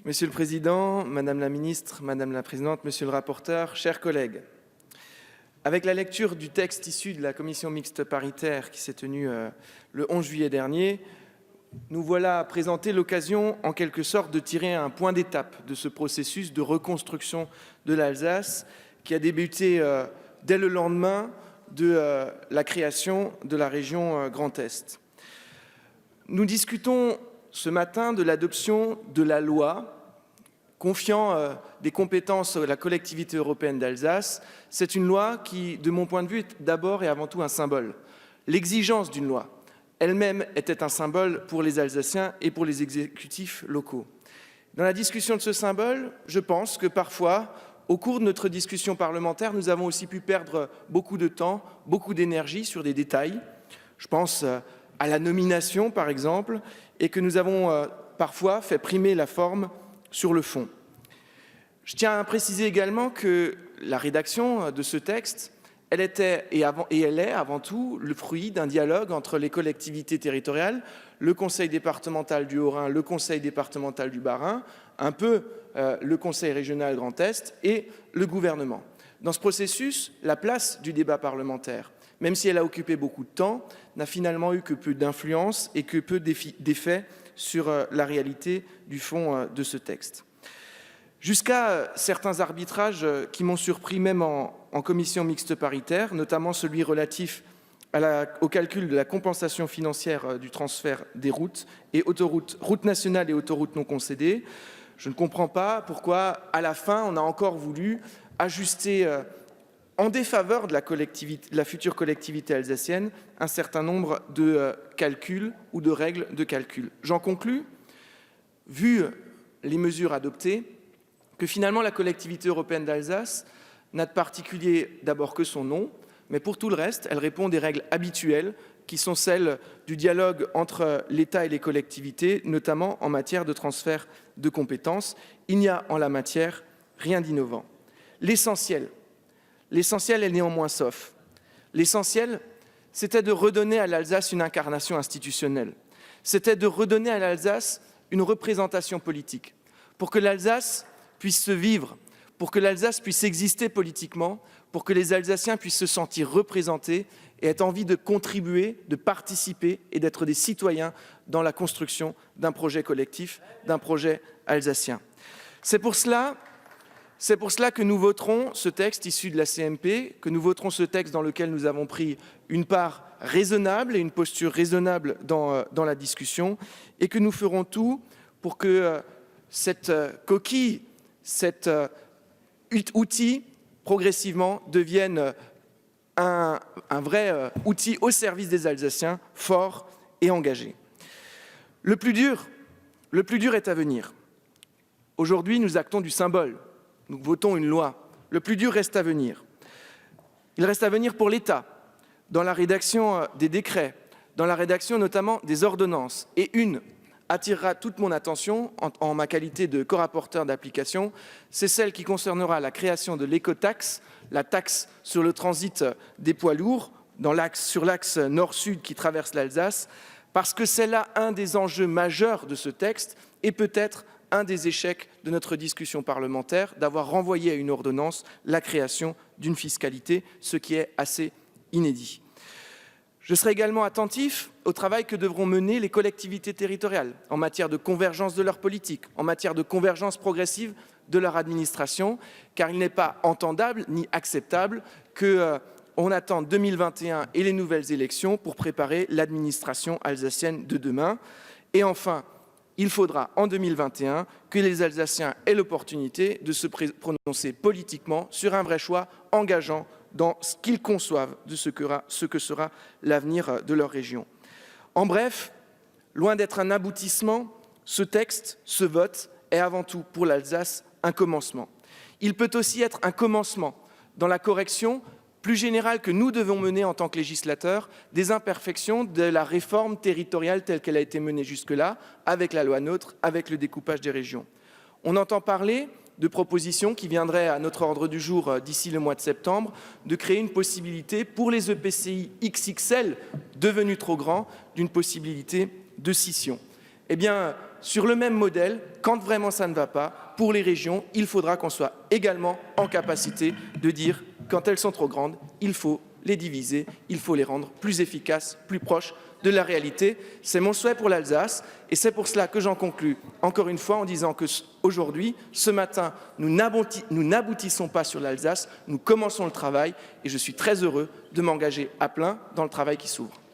Monsieur le Président, Madame la Ministre, Madame la Présidente, Monsieur le rapporteur, chers collègues, avec la lecture du texte issu de la commission mixte paritaire qui s'est tenue le 11 juillet dernier, nous voilà présentés l'occasion en quelque sorte de tirer un point d'étape de ce processus de reconstruction de l'Alsace qui a débuté dès le lendemain de la création de la région Grand Est. Nous discutons ce matin de l'adoption de la loi confiant des compétences à la collectivité européenne d'Alsace. C'est une loi qui, de mon point de vue, est d'abord et avant tout un symbole. L'exigence d'une loi elle-même était un symbole pour les Alsaciens et pour les exécutifs locaux. Dans la discussion de ce symbole, je pense que parfois, au cours de notre discussion parlementaire, nous avons aussi pu perdre beaucoup de temps, beaucoup d'énergie sur des détails. Je pense à la nomination, par exemple, et que nous avons parfois fait primer la forme sur le fond. Je tiens à préciser également que la rédaction de ce texte, elle était et elle est avant tout le fruit d'un dialogue entre les collectivités territoriales, le Conseil départemental du Haut-Rhin, le Conseil départemental du Bas-Rhin, un peu le Conseil régional Grand Est et le gouvernement. Dans ce processus, la place du débat parlementaire, même si elle a occupé beaucoup de temps, n'a finalement eu que peu d'influence et que peu d'effet sur la réalité du fond de ce texte. Jusqu'à certains arbitrages qui m'ont surpris même en commission mixte paritaire, notamment celui relatif au calcul de la compensation financière du transfert des routes et routes nationales et autoroutes non concédées. Je ne comprends pas pourquoi, à la fin, on a encore voulu ajuster en défaveur de la future collectivité alsacienne un certain nombre de calculs ou de règles de calcul. J'en conclus, vu les mesures adoptées, que finalement la collectivité européenne d'Alsace n'a de particulier d'abord que son nom, mais pour tout le reste, elle répond à des règles habituelles qui sont celles du dialogue entre l'État et les collectivités, notamment en matière de transfert de compétences. Il n'y a en la matière rien d'innovant. L'essentiel est néanmoins sauf. L'essentiel, c'était de redonner à l'Alsace une incarnation institutionnelle. C'était de redonner à l'Alsace une représentation politique, pour que l'Alsace puisse se vivre, pour que l'Alsace puisse exister politiquement, pour que les Alsaciens puissent se sentir représentés et aient envie de contribuer, de participer et d'être des citoyens dans la construction d'un projet collectif, d'un projet alsacien. C'est pour cela que nous voterons ce texte issu de la CMP, que nous voterons ce texte dans lequel nous avons pris une part raisonnable et une posture raisonnable dans la discussion, et que nous ferons tout pour que cette coquille, cet outil, progressivement, devienne un vrai outil au service des Alsaciens, fort et engagé. Le plus dur est à venir. Aujourd'hui, nous actons du symbole. Nous votons une loi. Le plus dur reste à venir. Il reste à venir pour l'État, dans la rédaction des décrets, dans la rédaction notamment des ordonnances. Et une attirera toute mon attention en ma qualité de corapporteur d'application, c'est celle qui concernera la création de l'écotaxe, la taxe sur le transit des poids lourds sur l'axe nord-sud qui traverse l'Alsace, parce que c'est là un des enjeux majeurs de ce texte et peut-être un des échecs de notre discussion parlementaire, d'avoir renvoyé à une ordonnance la création d'une fiscalité, ce qui est assez inédit. Je serai également attentif au travail que devront mener les collectivités territoriales en matière de convergence de leur politique, en matière de convergence progressive de leur administration, car il n'est pas entendable ni acceptable qu'on attende 2021 et les nouvelles élections pour préparer l'administration alsacienne de demain. Et enfin, il faudra en 2021 que les Alsaciens aient l'opportunité de se prononcer politiquement sur un vrai choix engageant dans ce qu'ils conçoivent de ce que sera l'avenir de leur région. En bref, loin d'être un aboutissement, ce texte, ce vote, est avant tout pour l'Alsace un commencement. Il peut aussi être un commencement dans la correction plus générale que nous devons mener en tant que législateurs des imperfections de la réforme territoriale telle qu'elle a été menée jusque-là, avec la loi NOTRe, avec le découpage des régions. On entend parler de propositions qui viendraient à notre ordre du jour d'ici le mois de septembre, de créer une possibilité pour les EPCI XXL, devenus trop grands, d'une possibilité de scission. Eh bien, sur le même modèle, quand vraiment ça ne va pas, pour les régions, il faudra qu'on soit également en capacité de dire, quand elles sont trop grandes, il faut les diviser, il faut les rendre plus efficaces, plus proches de la réalité. C'est mon souhait pour l'Alsace et c'est pour cela que j'en conclus encore une fois en disant que aujourd'hui, ce matin, nous n'aboutissons pas sur l'Alsace, nous commençons le travail et je suis très heureux de m'engager à plein dans le travail qui s'ouvre.